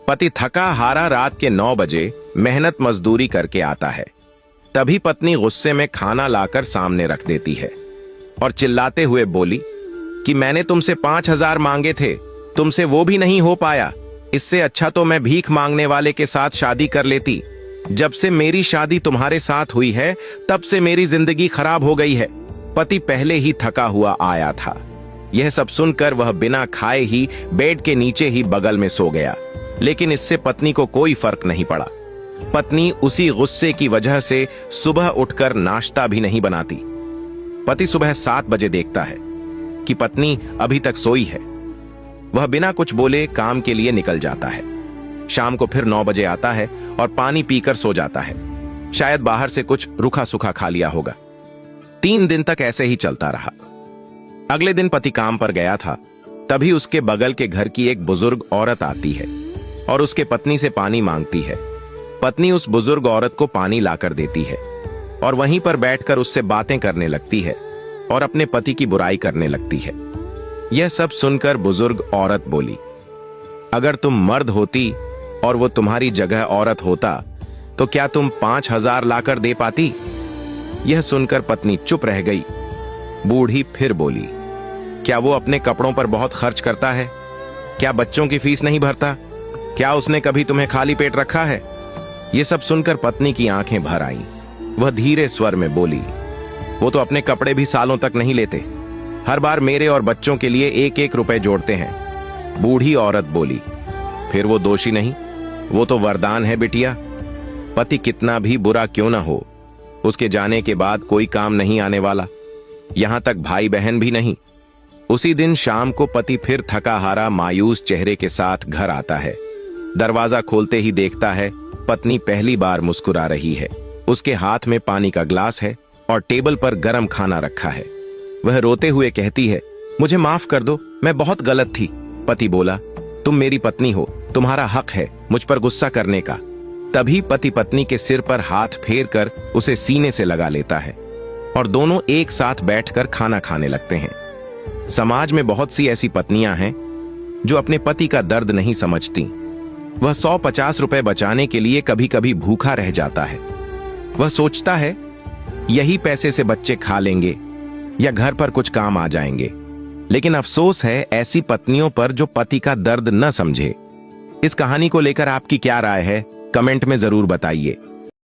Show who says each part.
Speaker 1: पति थका हारा रात के 9 बजे मेहनत मजदूरी करके आता है। तभी पत्नी गुस्से में खाना लाकर सामने रख देती है और चिल्लाते हुए बोली कि मैंने तुमसे 5,000 मांगे थे, तुमसे वो भी नहीं हो पाया। इससे अच्छा तो मैं भीख मांगने वाले के साथ शादी कर लेती। जब से मेरी शादी तुम्हारे साथ हुई है तब से मेरी जिंदगी खराब हो गई है। पति पहले ही थका हुआ आया था। यह सब सुनकर वह बिना खाए ही बेड के नीचे ही बगल में सो गया, लेकिन इससे पत्नी को कोई फर्क नहीं पड़ा। पत्नी उसी गुस्से की वजह से सुबह उठकर नाश्ता भी नहीं बनाती। पति सुबह 7 बजे देखता है कि पत्नी अभी तक सोई है। वह बिना कुछ बोले काम के लिए निकल जाता है। शाम को फिर 9 बजे आता है और पानी पीकर सो जाता है। शायद बाहर से कुछ रूखा सूखा खा लिया होगा। 3 दिन तक ऐसे ही चलता रहा। अगले दिन पति काम पर गया था, तभी उसके बगल के घर की एक बुजुर्ग औरत आती है और उसके पत्नी से पानी मांगती है। पत्नी उस बुजुर्ग औरत को पानी लाकर देती है और वहीं पर बैठकर उससे बातें करने लगती है और अपने पति की बुराई करने लगती है। यह सब सुनकर बुजुर्ग औरत बोली, अगर तुम मर्द होती और वो तुम्हारी जगह औरत होता तो क्या तुम 5,000 लाकर दे पाती? यह सुनकर पत्नी चुप रह गई। बूढ़ी फिर बोली, क्या वो अपने कपड़ों पर बहुत खर्च करता है? क्या बच्चों की फीस नहीं भरता? क्या उसने कभी तुम्हें खाली पेट रखा है? यह सब सुनकर पत्नी की आंखें भर आईं। वह धीरे स्वर में बोली, वो तो अपने कपड़े भी सालों तक नहीं लेते। हर बार मेरे और बच्चों के लिए 1-1 रुपए जोड़ते हैं। बूढ़ी औरत बोली, फिर वो दोषी नहीं, वो तो वरदान है बिटिया। पति कितना भी बुरा क्यों ना हो, उसके जाने के बाद कोई काम नहीं आने वाला, यहां तक भाई बहन भी नहीं। उसी दिन शाम को पति फिर थका हारा मायूस चेहरे के साथ घर आता है। दरवाजा खोलते ही देखता है पत्नी पहली बार मुस्कुरा रही है। उसके हाथ में पानी का ग्लास है और टेबल पर गरम खाना रखा है। वह रोते हुए कहती है, मुझे माफ कर दो, मैं बहुत गलत थी। पति बोला, तुम मेरी पत्नी हो, तुम्हारा हक है मुझ पर गुस्सा करने का। तभी पति पत्नी के सिर पर हाथ फेर कर उसे सीने से लगा लेता है और दोनों एक साथ बैठकर खाना खाने लगते हैं। समाज में बहुत सी ऐसी पत्नियां हैं जो अपने पति का दर्द नहीं समझती। वह 100-50 रुपए बचाने के लिए कभी कभी भूखा रह जाता है। वह सोचता है यही पैसे से बच्चे खा लेंगे या घर पर कुछ काम आ जाएंगे, लेकिन अफसोस है ऐसी पत्नियों पर जो पति का दर्द न समझे। इस कहानी को लेकर आपकी क्या राय है, कमेंट में जरूर बताइए।